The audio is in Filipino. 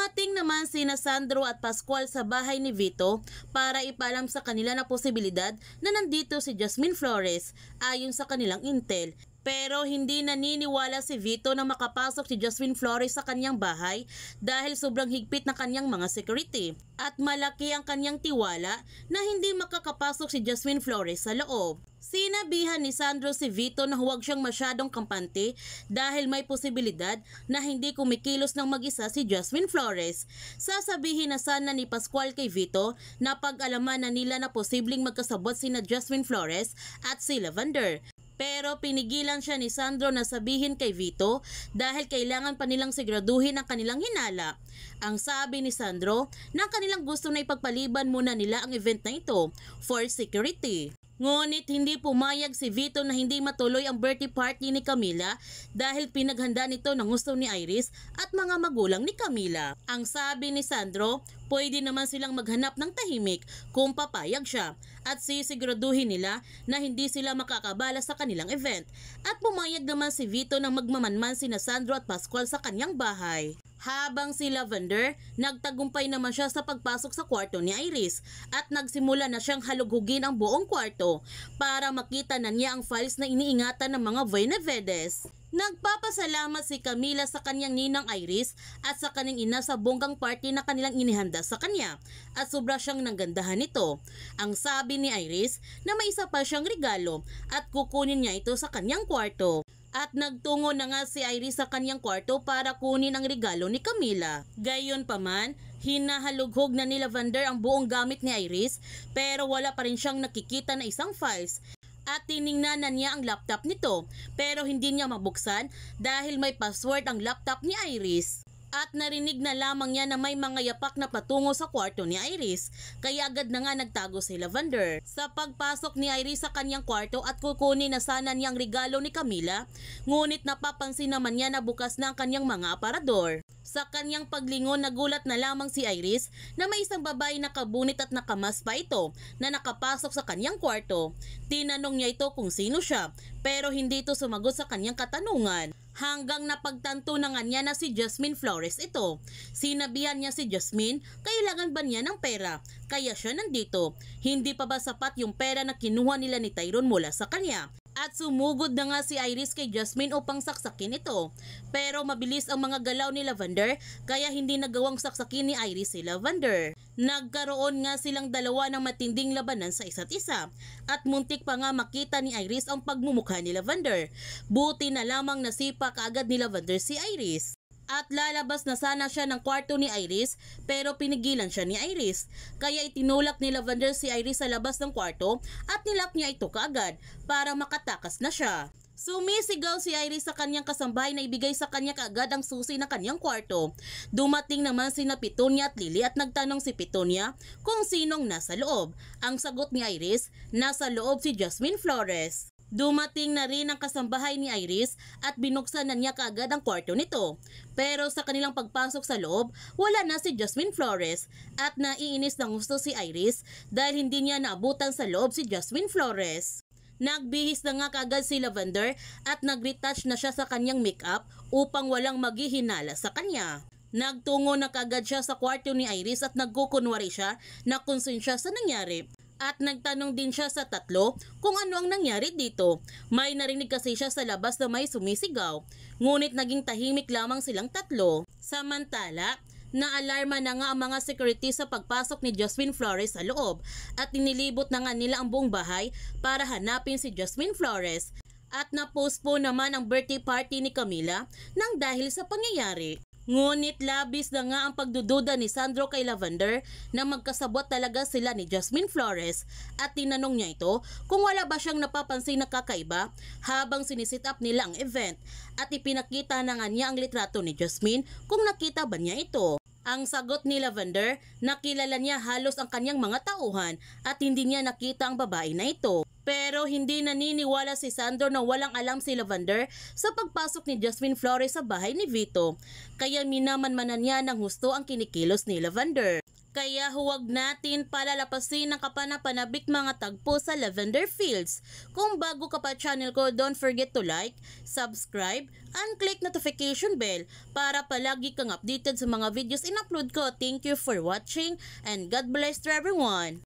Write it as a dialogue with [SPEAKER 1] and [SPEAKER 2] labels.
[SPEAKER 1] Dumating naman sina Sandro at Pascual sa bahay ni Vito para ipaalam sa kanila na posibilidad na nandito si Jasmine Flores ayon sa kanilang intel. Pero hindi naniniwala si Vito na makapasok si Jasmine Flores sa kanyang bahay dahil sobrang higpit na kanyang mga security. At malaki ang kanyang tiwala na hindi makakapasok si Jasmine Flores sa loob. Sinabihan ni Sandro si Vito na huwag siyang masyadong kampante dahil may posibilidad na hindi kumikilos ng mag-isa si Jasmine Flores. Sasabihin na sana ni Pascual kay Vito na pag-alaman na nila na posibleng magkasabot sina Jasmine Flores at si Lavender. Pero pinigilan siya ni Sandro na sabihin kay Vito dahil kailangan pa nilang siguraduhin ang kanilang hinala. Ang sabi ni Sandro na kanilang gusto na ipagpaliban muna nila ang event na ito for security. Ngunit hindi pumayag si Vito na hindi matuloy ang birthday party ni Camila dahil pinaghanda nito ng gusto ni Iris at mga magulang ni Camila. Ang sabi ni Sandro, pwede naman silang maghanap ng tahimik kung papayag siya at sisiguraduhin nila na hindi sila makakabala sa kanilang event. At pumayag naman si Vito na magmamanman sina Sandro at Pascual sa kanyang bahay. Habang si Lavender, nagtagumpay naman siya sa pagpasok sa kwarto ni Iris at nagsimula na siyang halughugin ang buong kwarto para makita na niya ang files na iniingatan ng mga Benavides. Nagpapasalamat si Camila sa kanyang ninang Iris at sa kanyang ina sa bonggang party na kanilang inihanda sa kanya at sobra siyang nanggandahan nito. Ang sabi ni Iris na may isa pa siyang regalo at kukunin niya ito sa kanyang kwarto. At nagtungo na nga si Iris sa kanyang kwarto para kunin ang regalo ni Camila. Gayunpaman, hinahalughog na ni Lavender ang buong gamit ni Iris pero wala pa rin siyang nakikita na isang files. At tiningnan na niya ang laptop nito pero hindi niya mabuksan dahil may password ang laptop ni Iris. At narinig na lamang niya na may mga yapak na patungo sa kwarto ni Iris, kaya agad na nga nagtago si Lavender. Sa pagpasok ni Iris sa kanyang kwarto at kukunin na sana niyang regalo ni Camila, ngunit napapansin naman niya na bukas na ang kanyang mga aparador. Sa kanyang paglingon, nagulat na lamang si Iris na may isang babae na kabunit at nakamas pa ito na nakapasok sa kanyang kwarto. Tinanong niya ito kung sino siya pero hindi ito sumagot sa kanyang katanungan. Hanggang napagtanto na nga niya na si Jasmine Flores ito. Sinabihan niya si Jasmine, kailangan ba niya ng pera? Kaya siya nandito. Hindi pa ba sapat yung pera na kinuha nila ni Tyrone mula sa kanya? At sumugod na nga si Iris kay Jasmine upang saksakin ito. Pero mabilis ang mga galaw ni Lavender kaya hindi nagawang saksakin ni Iris si Lavender. Nagkaroon nga silang dalawa ng matinding labanan sa isa't isa at muntik pa nga makita ni Iris ang pagmumukha ni Lavender. Buti na lamang nasipa kaagad ni Lavender si Iris. At lalabas na sana siya ng kwarto ni Iris pero pinigilan siya ni Iris. Kaya itinulak ni Lavender si Iris sa labas ng kwarto at nilak niya ito kaagad para makatakas na siya. Sumisigaw si Iris sa kanyang kasambahay na ibigay sa kanya kaagad ang susi ng kanyang kwarto. Dumating naman sina Petunia at Lily at nagtanong si Petunia kung sinong nasa loob. Ang sagot ni Iris, nasa loob si Jasmine Flores. Dumating na rin ang kasambahay ni Iris at binuksan na niya kaagad ang kwarto nito. Pero sa kanilang pagpasok sa loob, wala na si Jasmine Flores at naiinis ng gusto si Iris dahil hindi niya naabutan sa loob si Jasmine Flores. Nagbihis na nga kaagad si Lavender at nag-retouch na siya sa kanyang makeup upang walang maghihinala sa kanya. Nagtungo na kaagad siya sa kwarto ni Iris at nagkukunwari siya na konsensya sa nangyari. At nagtanong din siya sa tatlo kung ano ang nangyari dito. May narinig kasi siya sa labas na may sumisigaw. Ngunit naging tahimik lamang silang tatlo. Samantala, naalarma na nga ang mga security sa pagpasok ni Jasmine Flores sa loob at inilibot na nga nila ang buong bahay para hanapin si Jasmine Flores. At na-postpone naman ang birthday party ni Camila nang dahil sa pangyayari. Ngunit labis na nga ang pagdududa ni Sandro kay Lavender na magkasabot talaga sila ni Jasmine Flores at tinanong niya ito kung wala ba siyang napapansin na kakaiba habang sinisit up nila ang event at ipinakita na nga niya ang litrato ni Jasmine kung nakita ba niya ito. Ang sagot ni Lavender, nakilala niya halos ang kanyang mga tauhan at hindi niya nakita ang babae na ito. Pero hindi naniniwala si Sandro na walang alam si Lavender sa pagpasok ni Jasmine Flores sa bahay ni Vito. Kaya minamanmanan niya ng husto ang kinikilos ni Lavender. Kaya huwag natin palalapasin ang kapanapanabik mga tagpo sa Lavender Fields. Kung bago ka pa channel ko, don't forget to like, subscribe, and click notification bell para palagi kang updated sa mga videos in-upload ko. Thank you for watching and God bless to everyone!